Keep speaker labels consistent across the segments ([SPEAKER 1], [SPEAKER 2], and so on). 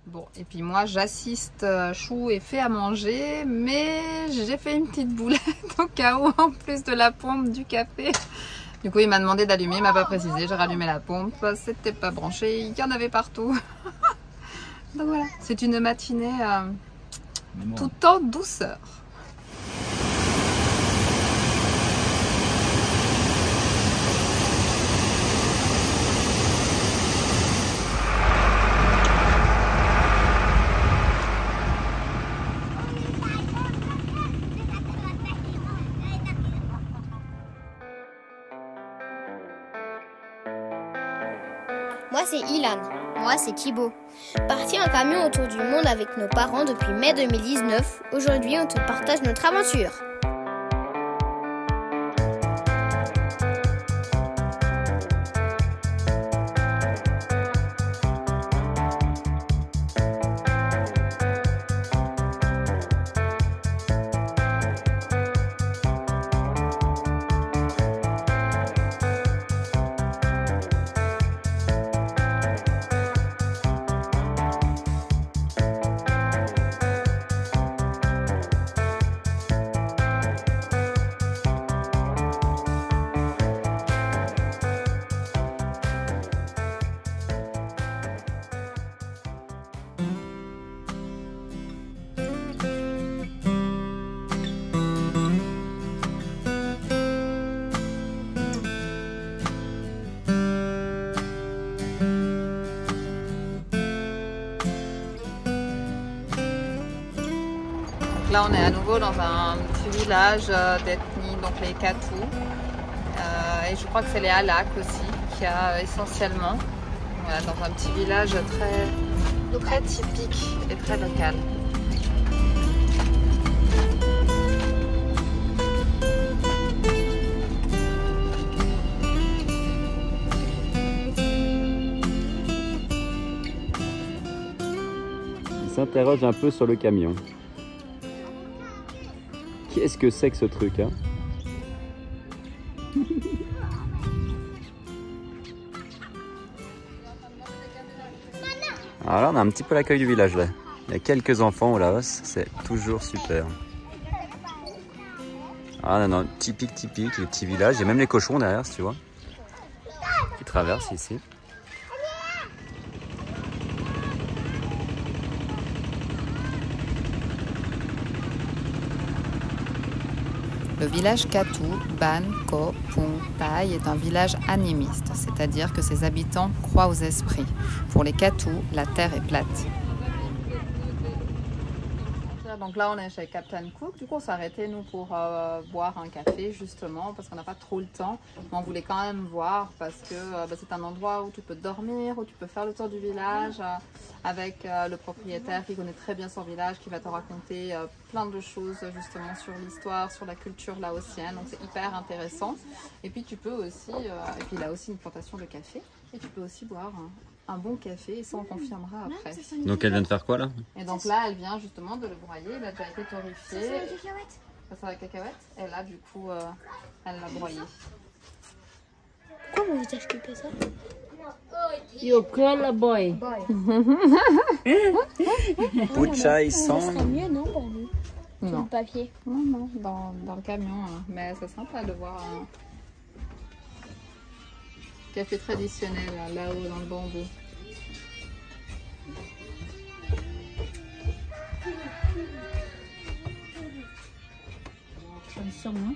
[SPEAKER 1] Bon, et puis moi j'assiste Chou et fais à manger, mais j'ai fait une petite boulette au cas où, en plus de la pompe du café. Du coup il m'a demandé d'allumer, il m'a pas précisé, j'ai rallumé la pompe, c'était pas branché, il y en avait partout. Donc voilà, c'est une matinée tout en douceur.
[SPEAKER 2] Moi c'est Ilan. Moi c'est Thibaut. Parti en camion autour du monde avec nos parents depuis mai 2019, aujourd'hui on te partage notre aventure.
[SPEAKER 1] Là on est à nouveau dans un petit village d'ethnie, donc les Katou. Et je crois que c'est les Alak aussi, qu'il y a essentiellement. Voilà, dans un petit village très typique et très local.
[SPEAKER 3] Il s'interroge un peu sur le camion. Qu'est-ce que c'est que ce truc, hein? Alors là, on a un petit peu l'accueil du village là. Il y a quelques enfants au Laos, c'est toujours super. Ah non, typique, les petits villages. Il y a même les cochons derrière, si tu vois, qui traversent ici.
[SPEAKER 1] Le village Katou, Ban, Ko, Pung, Pai est un village animiste, c'est-à-dire que ses habitants croient aux esprits. Pour les Katou, la terre est plate. Donc là on est chez Captain Cook, du coup on s'est arrêté nous pour boire un café justement parce qu'on n'a pas trop le temps, mais on voulait quand même voir parce que c'est un endroit où tu peux dormir, où tu peux faire le tour du village avec le propriétaire qui connaît très bien son village, qui va te raconter plein de choses justement sur l'histoire, sur la culture laotienne, donc c'est hyper intéressant. Et puis tu peux aussi, et puis il a aussi une plantation de café et tu peux aussi boire un bon café et ça on confirmera après.
[SPEAKER 3] Donc elle vient de faire quoi là?
[SPEAKER 1] Et donc là elle vient justement de le broyer, il a déjà été torréfié. Ça c'est la cacahuète. Ça c'est la cacahuète. Et là du coup elle l'a broyé.
[SPEAKER 2] Pourquoi vous avez occupé ça?
[SPEAKER 4] You call a boy.
[SPEAKER 3] Puchai
[SPEAKER 2] Ça
[SPEAKER 3] Song.
[SPEAKER 2] serait mieux non pour vous? Sur
[SPEAKER 1] Non.
[SPEAKER 2] le papier.
[SPEAKER 1] Non, dans le camion. Hein. Mais c'est sympa de voir un café traditionnel là-haut dans le bambou.
[SPEAKER 4] Ça sent, hein?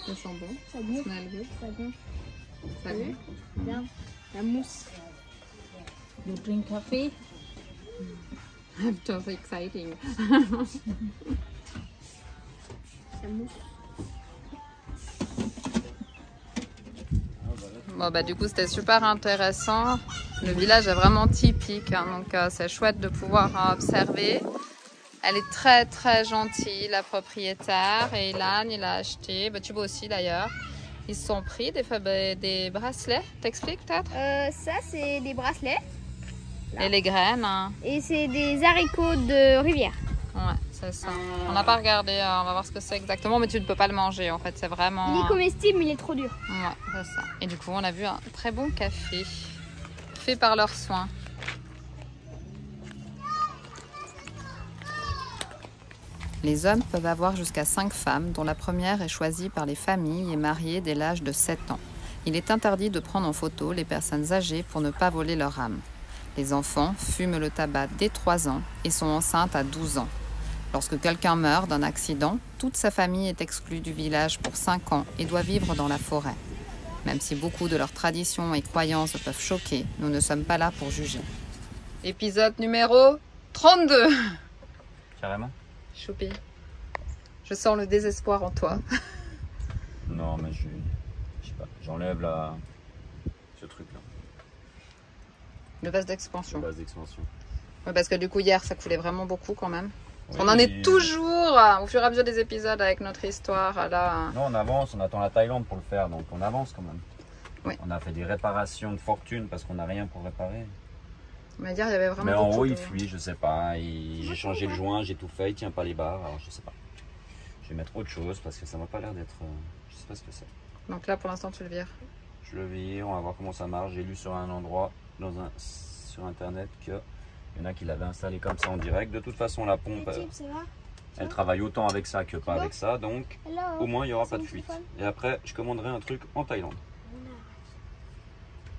[SPEAKER 1] Ça sent bon.
[SPEAKER 2] Ça goûte.
[SPEAKER 1] Smell good.
[SPEAKER 2] Ça goûte.
[SPEAKER 1] Ça goûte.
[SPEAKER 2] Bien. La mousse.
[SPEAKER 4] You drink coffee?
[SPEAKER 1] Just exciting.
[SPEAKER 2] Ça mousse.
[SPEAKER 1] Bon bah du coup c'était super intéressant. Le village est vraiment typique, hein, donc c'est chouette de pouvoir observer. Elle est très gentille, la propriétaire. Et Ilan, il a acheté, bah, Thibaut aussi d'ailleurs. Ils se sont pris des bracelets. T'expliques peut-être?
[SPEAKER 2] Ça c'est des bracelets.
[SPEAKER 1] Et les graines. Hein.
[SPEAKER 2] Et c'est des haricots de rivière.
[SPEAKER 1] Ouais, C'est ça. On n'a pas regardé, on va voir ce que c'est exactement, mais tu ne peux pas le manger en fait, c'est vraiment...
[SPEAKER 2] Il est comestible, mais il est trop dur.
[SPEAKER 1] Ouais, c'est ça. Et du coup, on a vu un très bon café, fait par leurs soins. Les hommes peuvent avoir jusqu'à 5 femmes, dont la première est choisie par les familles et mariée dès l'âge de 7 ans. Il est interdit de prendre en photo les personnes âgées pour ne pas voler leur âme. Les enfants fument le tabac dès 3 ans et sont enceintes à 12 ans. Lorsque quelqu'un meurt d'un accident, toute sa famille est exclue du village pour 5 ans et doit vivre dans la forêt. Même si beaucoup de leurs traditions et croyances peuvent choquer, nous ne sommes pas là pour juger. Épisode numéro 32.
[SPEAKER 3] Carrément.
[SPEAKER 1] Choupi, je sens le désespoir en toi.
[SPEAKER 3] Non, mais je sais pas, j'enlève ce truc-là.
[SPEAKER 1] Le vase d'expansion.
[SPEAKER 3] Le vase d'expansion.
[SPEAKER 1] Ouais, parce que du coup, hier, ça coulait vraiment beaucoup quand même.
[SPEAKER 3] Oui,
[SPEAKER 1] on en est toujours au fur et à mesure des épisodes avec notre histoire. Là.
[SPEAKER 3] Non, on avance, on attend la Thaïlande pour le faire, donc on avance quand même.
[SPEAKER 1] Oui.
[SPEAKER 3] On a fait des réparations de fortune parce qu'on n'a rien pour réparer.
[SPEAKER 1] Mais hier, il y avait vraiment
[SPEAKER 3] Mais en
[SPEAKER 1] beaucoup
[SPEAKER 3] haut,
[SPEAKER 1] de...
[SPEAKER 3] il fuit, je sais pas. J'ai changé le joint, j'ai tout fait, il tient pas les barres, alors je sais pas. Je vais mettre autre chose parce que ça m'a pas l'air d'être... je sais pas ce que c'est.
[SPEAKER 1] Donc là, pour l'instant, tu le vires.
[SPEAKER 3] Je le vire, on va voir comment ça marche. J'ai lu sur un endroit, sur internet, qu'il y en a qui l'avaient installé comme ça en direct. De toute façon, la pompe, elle travaille autant avec ça que pas avec ça. Donc, au moins, il n'y aura pas de fuite. Et après, je commanderai un truc en Thaïlande.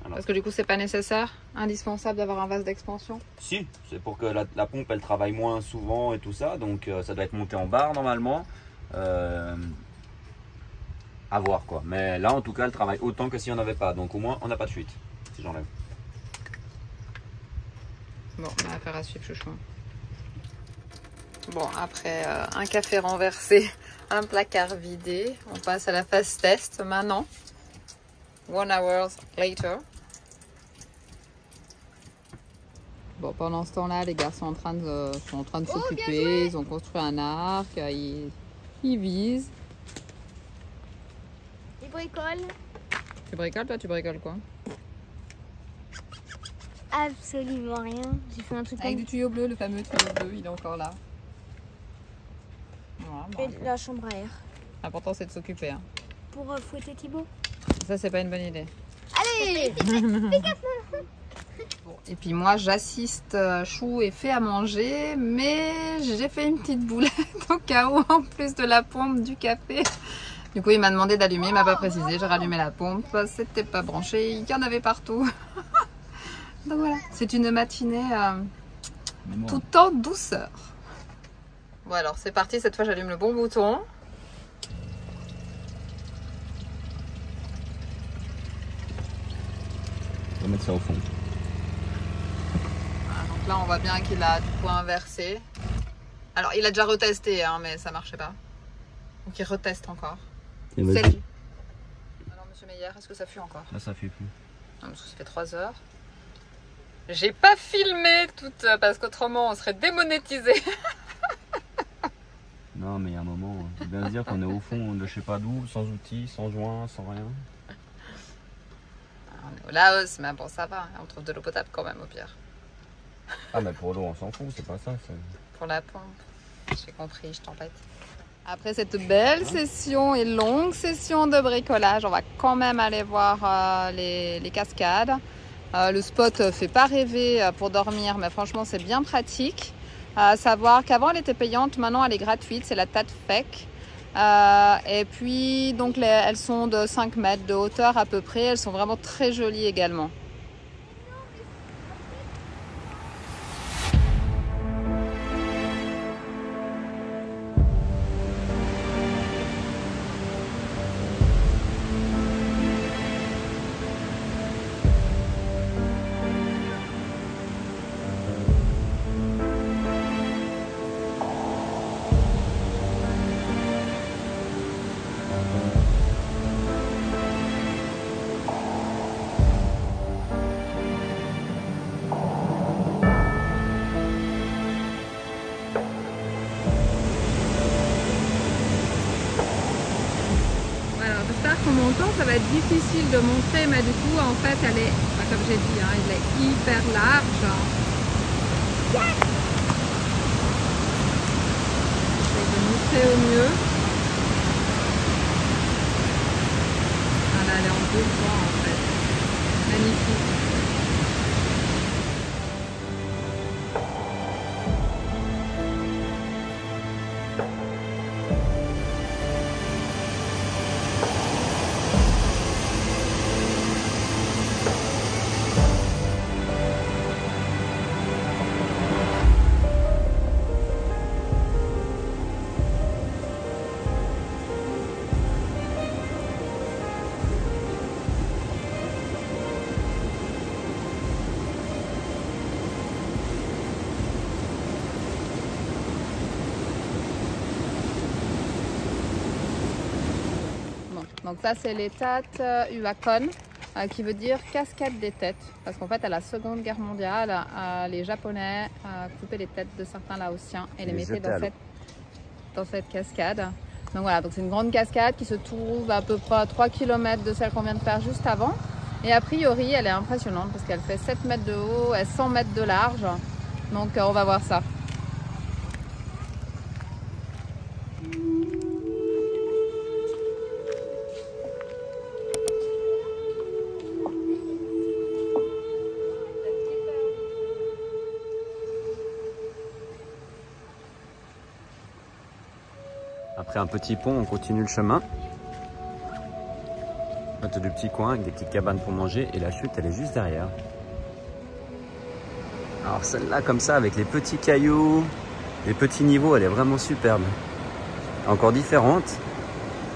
[SPEAKER 1] Parce que du coup, c'est pas nécessaire, indispensable d'avoir un vase d'expansion.
[SPEAKER 3] Si, c'est pour que la pompe, elle travaille moins souvent et tout ça. Donc, ça doit être monté en barre normalement. À voir quoi. Mais là, en tout cas, elle travaille autant que s'il n'y en avait pas. Donc, au moins, on n'a pas de fuite. Si j'enlève.
[SPEAKER 1] Bon, on a affaire à suivre, chouchou. Bon, après un café renversé, un placard vidé, on passe à la phase test maintenant. 1 hour later. Bon, pendant ce temps-là, les gars sont en train de s'occuper. Ils ont construit un arc. Ils visent.
[SPEAKER 2] Ils bricolent.
[SPEAKER 1] Tu bricoles, toi? Tu bricoles quoi?
[SPEAKER 2] Absolument rien. J'ai fait un truc
[SPEAKER 1] avec du tuyau bleu, le fameux tuyau bleu, il est encore là. Voilà,
[SPEAKER 2] et la chambre à air.
[SPEAKER 1] L'important, c'est de s'occuper. Hein.
[SPEAKER 2] Pour fouetter Thibaut.
[SPEAKER 1] Ça, c'est pas une bonne idée.
[SPEAKER 2] Allez,
[SPEAKER 1] Bon, et puis moi, j'assiste Chou et fait à manger, mais j'ai fait une petite boulette au cas où, en plus de la pompe du café. Du coup, il m'a demandé d'allumer, il m'a pas précisé. J'ai rallumé la pompe, c'était pas branché, il y en avait partout. Donc voilà, c'est une matinée tout en douceur. Bon alors, c'est parti, cette fois j'allume le bon bouton.
[SPEAKER 3] On va mettre ça au fond.
[SPEAKER 1] Voilà, donc là, on voit bien qu'il a du coup inversé. Alors, il a déjà retesté, hein, mais ça marchait pas. Donc il reteste encore. C'est lui. Alors, monsieur Meyer, est-ce que ça fuit encore?
[SPEAKER 3] Là, ça fait plus.
[SPEAKER 1] Non, parce que ça fait 3 heures. J'ai pas filmé toute parce qu'autrement on serait démonétisé.
[SPEAKER 3] Non, mais il y a un moment, il faut bien se dire qu'on est au fond de je sais pas d'où, sans outils, sans joint, sans rien.
[SPEAKER 1] On est au Laos, mais bon, ça va. On trouve de l'eau potable quand même au pire.
[SPEAKER 3] Ah, mais pour l'eau, on s'en fout, c'est pas ça.
[SPEAKER 1] Pour la pompe. J'ai compris, je t'embête. Après cette belle session et longue session de bricolage, on va quand même aller voir les cascades. Le spot fait pas rêver pour dormir, mais franchement c'est bien pratique. À savoir qu'avant elle était payante, maintenant elle est gratuite, c'est la Tat Phek. Et puis donc elles sont de 5 mètres de hauteur à peu près, elles sont vraiment très jolies également. En montant, ça va être difficile de montrer, mais du coup, en fait, elle est, comme j'ai dit, hein, elle est hyper large. filtrer au mieux. Voilà, elle est en 2 points en fait. Magnifique. Donc ça c'est les Tate Uakon, qui veut dire cascade des têtes. Parce qu'en fait à la Seconde Guerre mondiale, les Japonais coupaient les têtes de certains Laotiens et les mettaient dans cette cascade. Donc voilà, donc c'est une grande cascade qui se trouve à peu près à 3 km de celle qu'on vient de faire juste avant. Et a priori elle est impressionnante parce qu'elle fait 7 mètres de haut et 100 mètres de large. Donc on va voir ça.
[SPEAKER 3] Après un petit pont, on continue le chemin. On a du petit coin avec des petites cabanes pour manger et la chute, elle est juste derrière. Alors celle-là, comme ça, avec les petits cailloux, les petits niveaux, elle est vraiment superbe. Encore différente.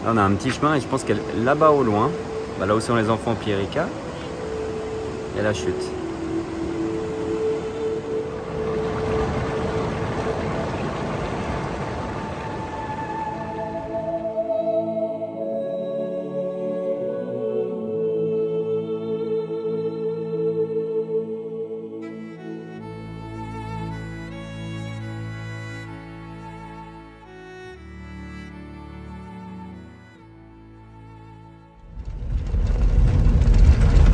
[SPEAKER 3] Là, on a un petit chemin et je pense qu'elle est là-bas au loin. Bah, là où sont les enfants Pierrica. Et la chute.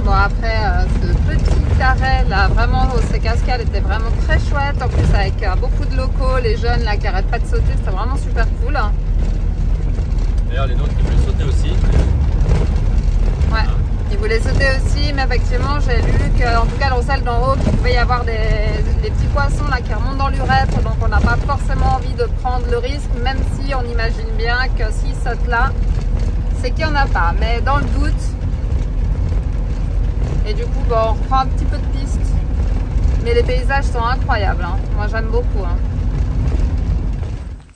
[SPEAKER 1] Bon après ce petit arrêt là, vraiment ces cascades étaient vraiment très chouettes, en plus avec beaucoup de locaux, les jeunes là qui arrêtent pas de sauter, c'était vraiment super cool.
[SPEAKER 3] D'ailleurs les nôtres ils voulaient sauter aussi.
[SPEAKER 1] Ouais, ils voulaient sauter aussi, mais effectivement j'ai lu qu'en tout cas dans celle d'en haut qu'il pouvait y avoir des petits poissons là qui remontent dans l'urètre, donc on n'a pas forcément envie de prendre le risque, même si on imagine bien que s'ils sautent là, c'est qu'il n'y en a pas, mais dans le doute. Et du coup, bon, on reprend un petit peu de piste. Mais les paysages sont incroyables. Hein. Moi, j'aime beaucoup. Hein.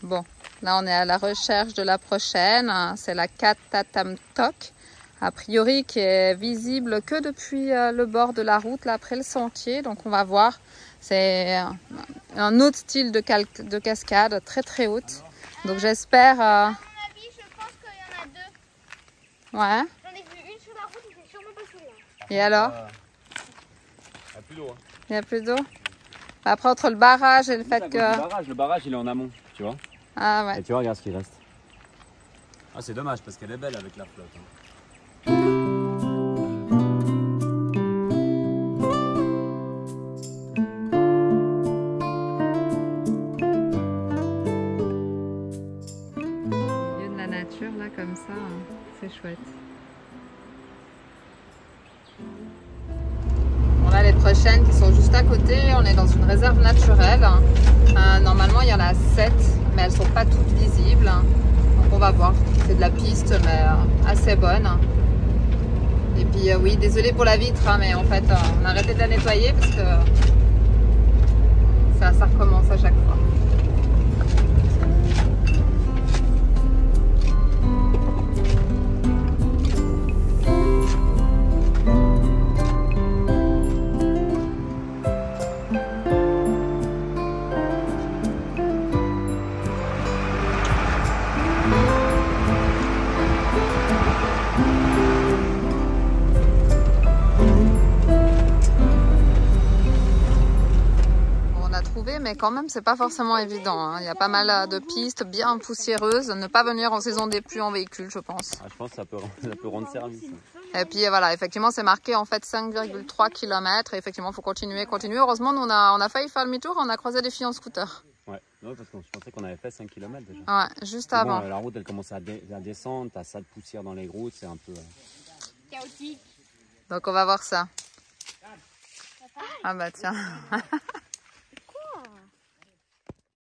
[SPEAKER 1] Bon, là, on est à la recherche de la prochaine. C'est la Katatamtok. A priori, qui est visible que depuis le bord de la route, là, après le sentier. Donc, on va voir. C'est un autre style de cascade, très, très haute. Donc, j'espère...
[SPEAKER 2] À mon avis, je pense qu'il y en a deux.
[SPEAKER 1] Ouais.
[SPEAKER 2] J'en ai vu une sur la route, mais c'est sûrement pas celui-là.
[SPEAKER 1] Et alors?
[SPEAKER 3] Il n'y a plus d'eau. Hein.
[SPEAKER 1] Il n'y a plus d'eau? Après, entre le barrage et le fait que...
[SPEAKER 3] Le barrage, il est en amont, tu vois.
[SPEAKER 1] Ah ouais.
[SPEAKER 3] Et tu vois, regarde ce qui reste. Ah, c'est dommage parce qu'elle est belle avec la flotte. Hein.
[SPEAKER 1] Au milieu de la nature, là, comme ça, hein, c'est chouette. Voilà les prochaines qui sont juste à côté. On est dans une réserve naturelle. Normalement, il y en a 7, mais elles ne sont pas toutes visibles. Donc, on va voir. C'est de la piste, mais assez bonne. Et puis, oui, désolé pour la vitre, hein, mais en fait, on a arrêté de la nettoyer parce que ça recommence à chaque fois. Mais quand même c'est pas forcément évident, hein. Il y a pas mal de pistes bien poussiéreuses. Ne pas venir en saison des pluies en véhicule, je pense.
[SPEAKER 3] Ah, je pense que ça peut rendre service.
[SPEAKER 1] Et puis voilà, effectivement c'est marqué en fait 5,3 km et effectivement il faut continuer. Heureusement nous, on a failli faire le demi-tour, on a croisé des filles en scooter.
[SPEAKER 3] Ouais. Non, parce que je pensais qu'on avait fait 5 km déjà.
[SPEAKER 1] Ouais, juste avant.
[SPEAKER 3] Bon, la route, elle commence à descendre, t'as ça de poussière dans les routes, c'est un peu...
[SPEAKER 2] Chaotique.
[SPEAKER 1] Donc on va voir ça. Ah bah tiens.